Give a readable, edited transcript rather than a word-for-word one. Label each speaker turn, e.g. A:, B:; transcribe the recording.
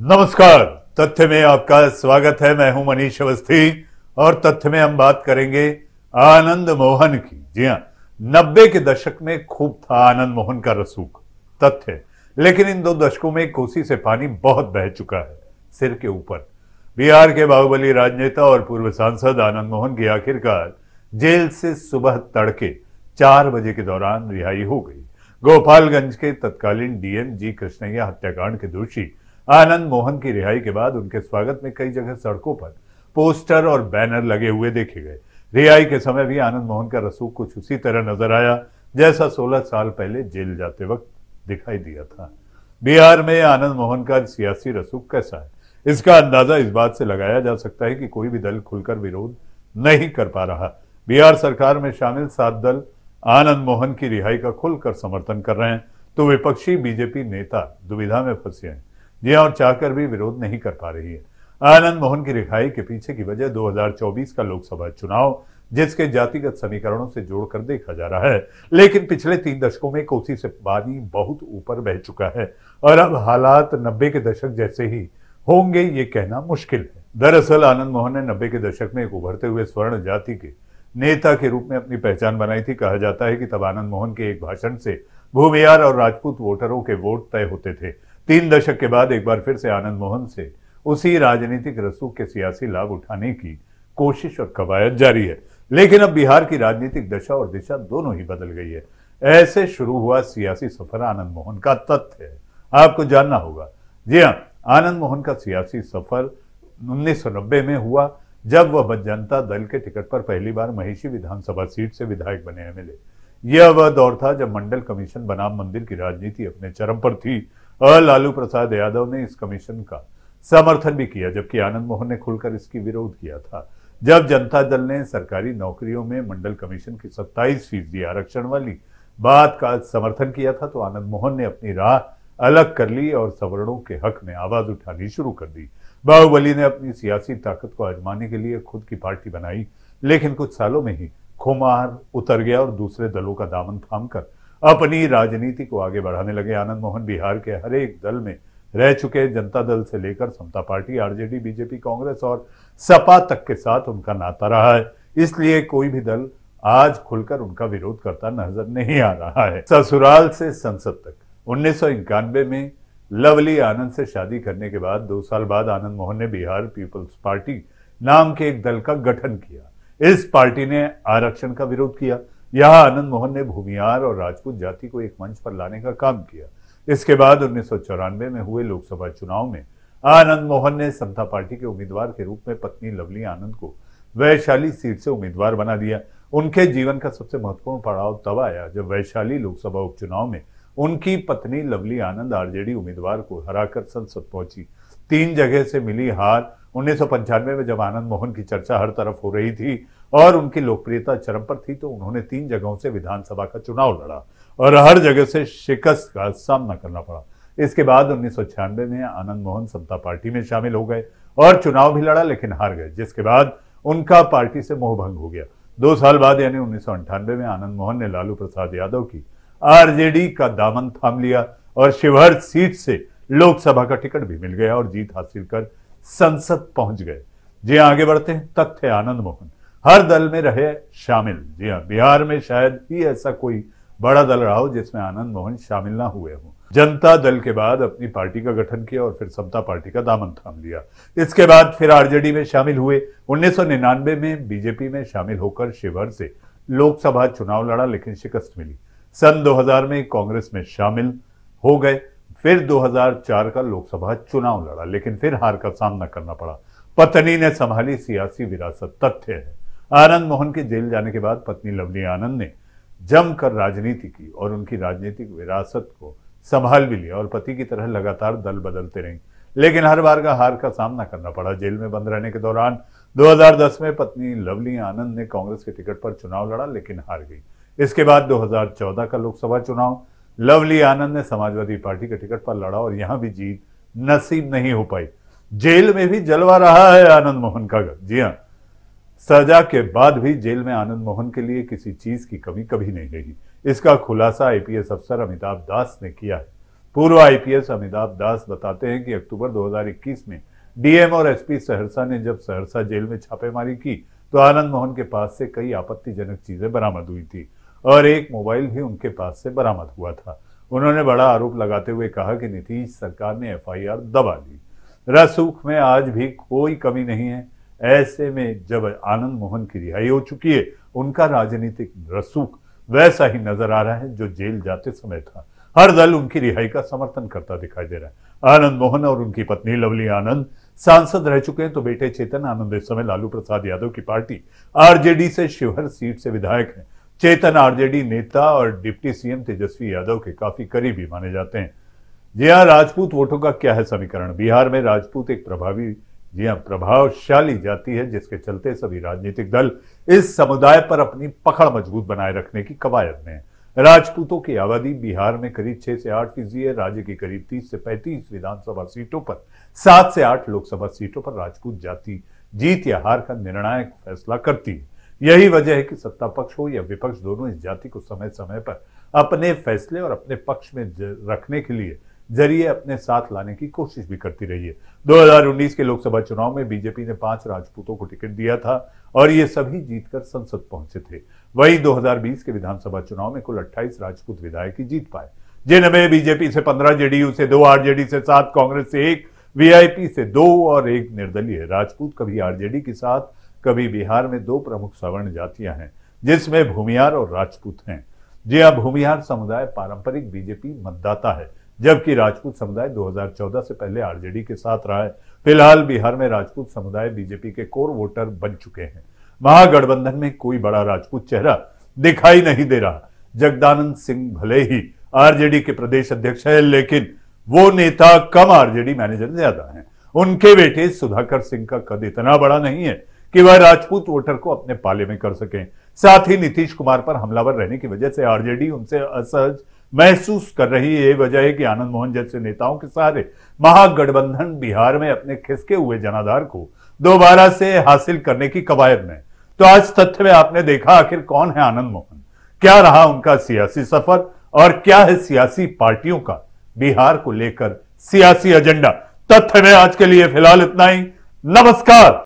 A: नमस्कार। तथ्य में आपका स्वागत है। मैं हूं मनीष अवस्थी और तथ्य में हम बात करेंगे आनंद मोहन की। जी हां, 90 के दशक में खूब था आनंद मोहन का रसूख। तथ्य, लेकिन इन 2 दशकों में कोसी से पानी बहुत बह चुका है सिर के ऊपर। बिहार के बाहुबली राजनेता और पूर्व सांसद आनंद मोहन की आखिरकार जेल से सुबह तड़के 4 बजे के दौरान रिहाई हो गई। गोपालगंज के तत्कालीन डीएम जी कृष्णैया हत्याकांड के दोषी आनंद मोहन की रिहाई के बाद उनके स्वागत में कई जगह सड़कों पर पोस्टर और बैनर लगे हुए देखे गए। रिहाई के समय भी आनंद मोहन का रसूख कुछ उसी तरह नजर आया जैसा 16 साल पहले जेल जाते वक्त दिखाई दिया था। बिहार में आनंद मोहन का सियासी रसूख कैसा है, इसका अंदाजा इस बात से लगाया जा सकता है कि कोई भी दल खुलकर विरोध नहीं कर पा रहा। बिहार सरकार में शामिल 7 दल आनंद मोहन की रिहाई का खुलकर समर्थन कर रहे हैं, तो विपक्षी बीजेपी नेता दुविधा में फंसे हैं। जी और चाहकर भी विरोध नहीं कर पा रही है। आनंद मोहन की रिहाई के पीछे की वजह 2024 का लोकसभा चुनाव, जिसके जातिगत समीकरणों से जोड़कर देखा जा रहा है। लेकिन पिछले 3 दशकों में कोसी से पानी बहुत ऊपर बह चुका है और अब हालात 90 के दशक जैसे ही होंगे ये कहना मुश्किल है। दरअसल आनंद मोहन ने 90 के दशक में एक उभरते हुए स्वर्ण जाति के नेता के रूप में अपनी पहचान बनाई थी। कहा जाता है कि तब आनंद मोहन के एक भाषण से भूमिहार और राजपूत वोटरों के वोट तय होते थे। 3 दशक के बाद एक बार फिर से आनंद मोहन से उसी राजनीतिक रसूख के सियासी लाभ उठाने की कोशिश और कवायद जारी है। लेकिन अब बिहार की राजनीतिक दशा और दिशा दोनों ही बदल गई है। ऐसे शुरू हुआ सियासी सफर आनंद मोहन का तथ्य है, आपको जानना होगा। जी हाँ, आनंद मोहन का सियासी सफर 1990 में हुआ, जब वह जनता दल के टिकट पर पहली बार महिषी विधानसभा सीट से विधायक बने एमएलए। यह वह दौर था जब मंडल कमीशन बनाम मंदिर की राजनीति अपने चरम पर थी और लालू प्रसाद यादव ने इस कमीशन का समर्थन भी किया, जबकि आनंद मोहन ने खुलकर इसकी विरोध किया था। जब जनता दल ने सरकारी नौकरियों में मंडल कमीशन की 27% आरक्षण वाली बात का समर्थन किया था, तो आनंद मोहन ने अपनी राह अलग कर ली और सवर्णों के हक में आवाज उठानी शुरू कर दी। बाहुबली ने अपनी सियासी ताकत को आजमाने के लिए खुद की पार्टी बनाई, लेकिन कुछ सालों में ही खुमार उतर गया और दूसरे दलों का दामन थामकर अपनी राजनीति को आगे बढ़ाने लगे। आनंद मोहन बिहार के हर एक दल में रह चुके। जनता दल से लेकर समता पार्टी, आरजेडी, बीजेपी, कांग्रेस और सपा तक के साथ उनका नाता रहा है। इसलिए कोई भी दल आज खुलकर उनका विरोध करता नजर नहीं आ रहा है। ससुराल से संसद तक 1991 में लवली आनंद से शादी करने के बाद 2 साल बाद आनंद मोहन ने बिहार पीपल्स पार्टी नाम के एक दल का गठन किया। इस पार्टी ने आरक्षण का विरोध किया। यहां आनंद मोहन ने भूमिहार और राजपूत जाति को एक मंच पर लाने का काम किया। इसके बाद 1994 में हुए लोकसभा चुनाव में आनंद मोहन ने समता पार्टी के उम्मीदवार के रूप में पत्नी लवली आनंद को वैशाली सीट से उम्मीदवार बना दिया। उनके जीवन का सबसे महत्वपूर्ण पड़ाव तब आया जब वैशाली लोकसभा उपचुनाव में उनकी पत्नी लवली आनंद आरजेडी उम्मीदवार को हराकर संसद पहुंची। 3 जगह से मिली हार 1995 में जब आनंद मोहन की चर्चा हर तरफ हो रही थी और उनकी लोकप्रियता चरम पर थी, तो उन्होंने 3 जगहों से विधानसभा का चुनाव लड़ा और हर जगह से शिकस्त का सामना करना पड़ा। इसके बाद 1996 में आनंद मोहन समता पार्टी में शामिल हो गए और चुनाव भी लड़ा, लेकिन हार गए, जिसके बाद उनका पार्टी से मोह भंग हो गया। 2 साल बाद यानी 1998 में आनंद मोहन ने लालू प्रसाद यादव की आरजेडी का दामन थाम लिया और शिवहर सीट से लोकसभा का टिकट भी मिल गया और जीत हासिल कर संसद पहुंच गए। जी आगे बढ़ते हैं। तथ्य, आनंद मोहन हर दल में रहे शामिल। जी हाँ, बिहार में शायद ही ऐसा कोई बड़ा दल रहा हो जिसमें आनंद मोहन शामिल ना हुए हों। जनता दल के बाद अपनी पार्टी का गठन किया और फिर समता पार्टी का दामन थाम लिया। इसके बाद फिर आरजेडी में शामिल हुए। 1999 में बीजेपी में शामिल होकर शिवहर से लोकसभा चुनाव लड़ा, लेकिन शिकस्त मिली। सन 2000 में कांग्रेस में शामिल हो गए। फिर 2004 का लोकसभा चुनाव लड़ा, लेकिन फिर हार का सामना करना पड़ा। पत्नी ने संभाली सियासी विरासत। तथ्य है, आनंद मोहन के जेल जाने के बाद पत्नी लवली आनंद ने जमकर राजनीति की और उनकी राजनीतिक विरासत को संभाल भी लिया और पति की तरह लगातार दल बदलते रही, लेकिन हर बार का हार का सामना करना पड़ा। जेल में बंद रहने के दौरान 2010 में पत्नी लवली आनंद ने कांग्रेस के टिकट पर चुनाव लड़ा, लेकिन हार गई। इसके बाद 2014 का लोकसभा चुनाव लवली आनंद ने समाजवादी पार्टी के टिकट पर लड़ा और यहां भी जीत नसीब नहीं हो पाई। जेल में भी जलवा रहा है आनंद मोहन का। जी हां, सजा के बाद भी जेल में आनंद मोहन के लिए किसी चीज की कमी कभी नहीं रही। इसका खुलासा आईपीएस अफसर अमिताभ दास ने किया है। पूर्व आईपीएस अमिताभ दास बताते हैं कि अक्टूबर 2021 में डीएम और एसपी सहरसा ने जब सहरसा जेल में छापेमारी की तो आनंद मोहन के पास से कई आपत्तिजनक चीजें बरामद हुई थी और एक मोबाइल भी उनके पास से बरामद हुआ था। उन्होंने बड़ा आरोप लगाते हुए कहा कि नीतीश सरकार ने एफआईआर दबा ली। रसूख में आज भी कोई कमी नहीं है। ऐसे में जब आनंद मोहन की रिहाई हो चुकी है, उनका राजनीतिक रसूख वैसा ही नजर आ रहा है जो जेल जाते समय था। हर दल उनकी रिहाई का समर्थन करता दिखाई दे रहा है। आनंद मोहन और उनकी पत्नी लवली आनंद सांसद रह चुके हैं तो बेटे चेतन आनंद इस समय लालू प्रसाद यादव की पार्टी आरजेडी से शिवहर सीट से विधायक हैं। चेतन आरजेडी नेता और डिप्टी सीएम तेजस्वी यादव के काफी करीबी माने जाते हैं। जी हाँ, राजपूत वोटों का क्या है समीकरण? बिहार में राजपूत एक प्रभावशाली जाति है जिसके चलते सभी राजनीतिक दल इस समुदाय पर अपनी पकड़ मजबूत बनाए रखने की कवायद में है। राजपूतों की आबादी बिहार में करीब 6 से 8% है। राज्य की करीब 30 से 35 विधानसभा सीटों पर 7 से 8 लोकसभा सीटों पर राजपूत जाति जीत या हार का निर्णायक फैसला करती है। यही वजह है कि सत्ता पक्ष हो या विपक्ष, दोनों इस जाति को समय समय पर अपने फैसले और अपने पक्ष में रखने के लिए जरिए अपने साथ लाने की कोशिश भी करती रही है। 2019 के लोकसभा चुनाव में बीजेपी ने 5 राजपूतों को टिकट दिया था और ये सभी जीतकर संसद पहुंचे थे। वहीं 2020 के विधानसभा चुनाव में कुल 28 राजपूत विधायक ही जीत पाए, जिनमें बीजेपी से 15, जेडीयू से 2, आरजेडी से 7, कांग्रेस से 1, वीआईपी से 2 और 1 निर्दलीय। राजपूत कभी आरजेडी के साथ, कभी बिहार में 2 प्रमुख सवर्ण जातियां हैं जिसमें भूमिहार और राजपूत हैं। जी हाँ, भूमिहार समुदाय पारंपरिक बीजेपी मतदाता है, जबकि राजपूत समुदाय 2014 से पहले आरजेडी के साथ रहा है। फिलहाल बिहार में राजपूत समुदाय बीजेपी के कोर वोटर बन चुके हैं। महागठबंधन में कोई बड़ा राजपूत चेहरा दिखाई नहीं दे रहा। जगदानंद सिंह भले ही आरजेडी के प्रदेश अध्यक्ष है, लेकिन वो नेता कम, आरजेडी मैनेजर ज्यादा हैं। उनके बेटे सुधाकर सिंह का कद इतना बड़ा नहीं है कि वह राजपूत वोटर को अपने पाले में कर सकें। साथ ही नीतीश कुमार पर हमलावर रहने की वजह से आरजेडी उनसे असहज महसूस कर रही है। ये वजह है कि आनंद मोहन जैसे नेताओं के सहारे महागठबंधन बिहार में अपने खिसके हुए जनाधार को दोबारा से हासिल करने की कवायद में। तो आज तथ्य में आपने देखा आखिर कौन है आनंद मोहन, क्या रहा उनका सियासी सफर और क्या है सियासी पार्टियों का बिहार को लेकर सियासी एजेंडा। तथ्य में आज के लिए फिलहाल इतना ही। नमस्कार।